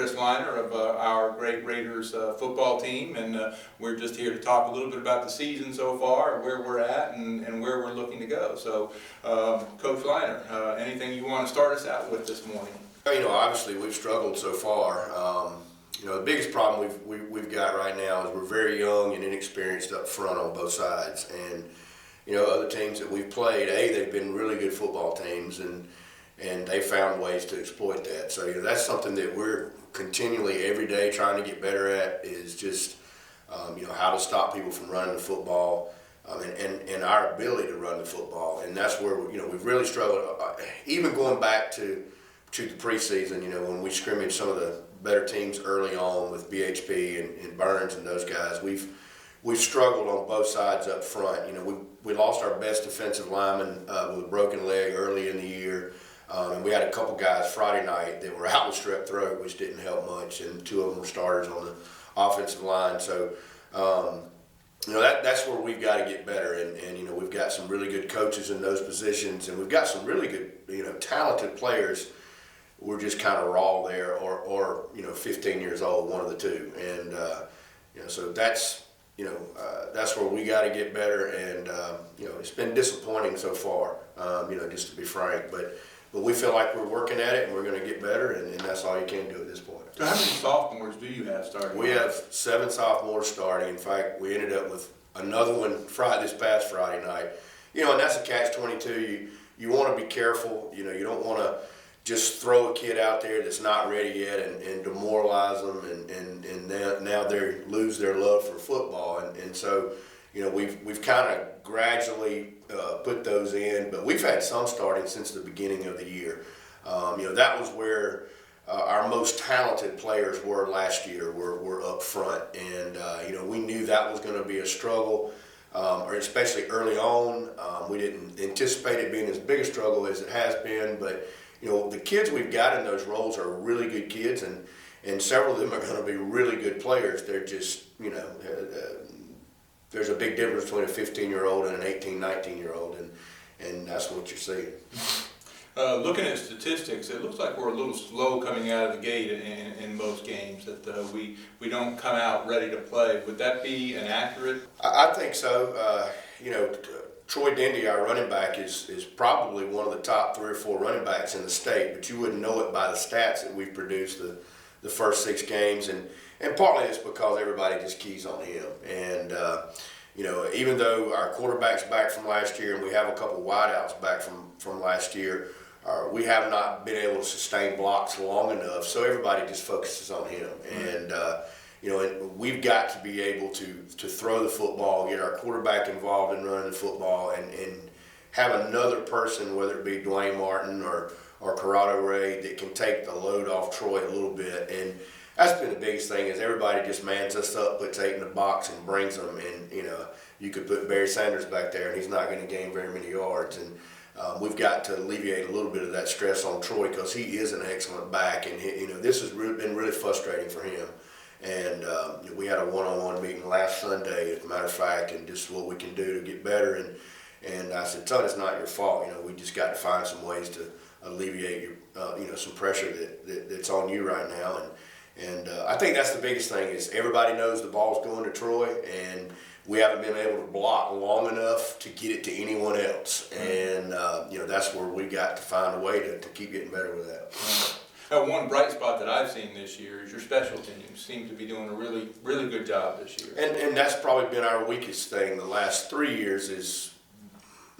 Chris Liner of our great Raiders football team, and we're just here to talk a little bit about the season so far, where we're at, and where we're looking to go. So, Coach Liner, anything you want to start us out with this morning? Obviously we've struggled so far. The biggest problem we've got right now is we're very young and inexperienced up front on both sides. And other teams that we've played, they've been really good football teams, and they found ways to exploit that. So that's something that we're continually every day trying to get better at, is just how to stop people from running the football, and our ability to run the football. And that's where we've really struggled. Even going back to the preseason, when we scrimmaged some of the better teams early on with BHP and Burns and those guys, we've struggled on both sides up front. We lost our best defensive lineman with a broken leg early in the year, and we had a couple guys Friday night that were out with strep throat, which didn't help much, and two of them were starters on the offensive line. So that's where we've got to get better, and we've got some really good coaches in those positions, and we've got some really good talented players. We're just kind of raw there, or 15 years old, one of the two, and so that's where we got to get better, and it's been disappointing so far, just to be frank, but we feel like we're working at it, and we're going to get better, and that's all you can do at this point. So how many sophomores do you have starting? We have 7 sophomores starting. In fact, we ended up with another one this past Friday night. And that's a catch-22. You want to be careful. You don't want to just throw a kid out there that's not ready yet and demoralize them, and now they lose their love for football. And so, we've kind of gradually put those in, but we've had some starting since the beginning of the year. That was where our most talented players were last year, were up front, and we knew that was going to be a struggle, or especially early on. We didn't anticipate it being as big a struggle as it has been, but the kids we've got in those roles are really good kids, and several of them are going to be really good players. They're just, there's a big difference between a 15-year-old and an 18, 19-year-old, and that's what you're seeing. Looking at statistics, it looks like we're a little slow coming out of the gate in most games, that we don't come out ready to play. Would that be inaccurate? I think so. Troy Dendy, our running back, is probably one of the top 3 or 4 running backs in the state, but you wouldn't know it by the stats that we've produced the first 6 games, and partly it's because everybody just keys on him. And even though our quarterback's back from last year and we have a couple wideouts back from last year, we have not been able to sustain blocks long enough, so everybody just focuses on him. And and we've got to be able to throw the football, get our quarterback involved in running the football, and have another person, whether it be Dwayne Martin or Corrado Ray, that can take the load off Troy a little bit. And that's been the biggest thing, is everybody just mans us up, puts 8 in the box and brings them. And you could put Barry Sanders back there and he's not going to gain very many yards. And we've got to alleviate a little bit of that stress on Troy, because he is an excellent back, and this has been really frustrating for him. And we had a one-on-one meeting last Sunday, as a matter of fact, and just what we can do to get better. And I said, "Son, it's not your fault. We just got to find some ways to alleviate your, some pressure that's on you right now." And I think that's the biggest thing, is everybody knows the ball's going to Troy, and we haven't been able to block long enough to get it to anyone else. And that's where we got to find a way to keep getting better with that. One bright spot that I've seen this year is your special teams seem to be doing a really, really good job this year. And that's probably been our weakest thing the last 3 years. Is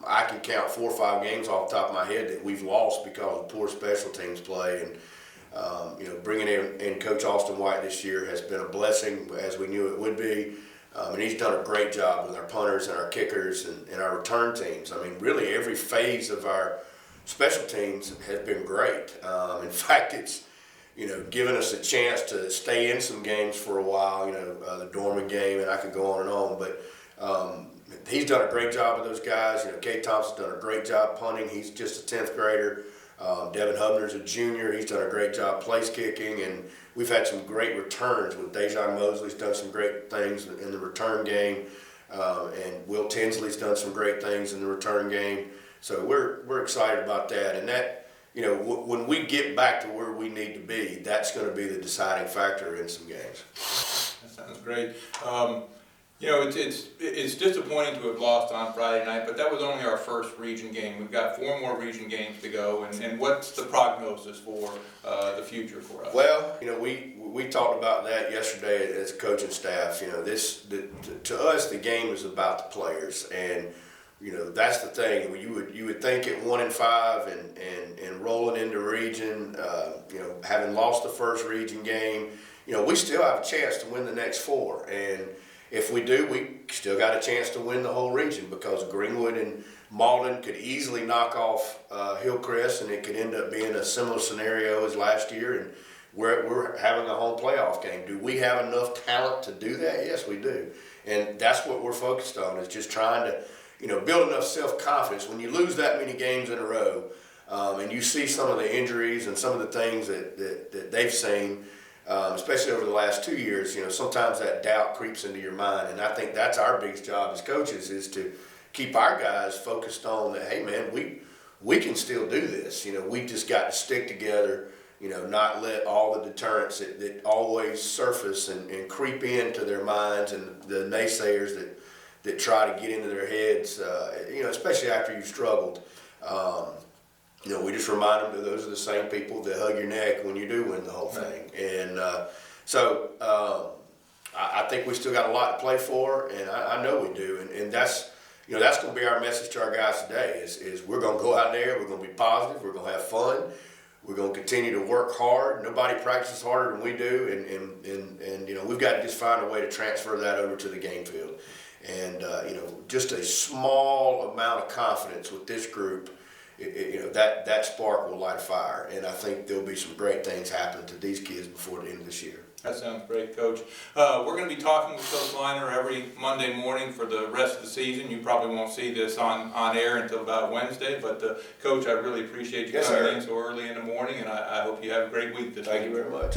I can count 4 or 5 games off the top of my head that we've lost because of poor special teams play. And bringing in Coach Austin White this year has been a blessing, as we knew it would be. And he's done a great job with our punters and our kickers and our return teams. I mean, really every phase of our special teams has been great. In fact, it's given us a chance to stay in some games for a while. The Dorman game, and I could go on and on. But he's done a great job with those guys. Kate Thompson's done a great job punting. He's just a 10th grader. Devin Hubner's a junior. He's done a great job place kicking, and we've had some great returns with Dejon Mosley's done some great things in the return game, and Will Tinsley's done some great things in the return game. So we're excited about that, and that when we get back to where we need to be, that's going to be the deciding factor in some games. That sounds great. It's disappointing to have lost on Friday night, but that was only our first region game. We've got 4 more region games to go, and what's the prognosis for the future for us? Well, we talked about that yesterday as a coaching staff. To us, the game is about the players, and that's the thing. You would think at 1-5 and rolling into region, having lost the first region game, we still have a chance to win the next 4, and if we do, we still got a chance to win the whole region, because Greenwood and Malden could easily knock off Hillcrest, and it could end up being a similar scenario as last year, and we're having a home playoff game. Do we have enough talent to do that? Yes, we do. And that's what we're focused on, is just trying to build enough self-confidence. When you lose that many games in a row, and you see some of the injuries and some of the things that they've seen, especially over the last 2 years, sometimes that doubt creeps into your mind. And I think that's our biggest job as coaches, is to keep our guys focused on that, hey man, we can still do this. We just got to stick together, not let all the deterrents that always surface and creep into their minds, and the naysayers that try to get into their heads, especially after you've struggled. We just remind them that those are the same people that hug your neck when you do win the whole thing. And so I think we still got a lot to play for, and I know we do. And that's going to be our message to our guys today, is we're going to go out there, we're going to be positive, we're going to have fun, we're going to continue to work hard. Nobody practices harder than we do, and we've got to just find a way to transfer that over to the game field. And just a small amount of confidence with this group, that spark will light a fire, and I think there'll be some great things happening to these kids before the end of this year. That sounds great, Coach. We're going to be talking with Coach Liner every Monday morning for the rest of the season. You probably won't see this on air until about Wednesday, but Coach, I really appreciate you coming in so early in the morning, and I hope you have a great week this week. Thank you very much.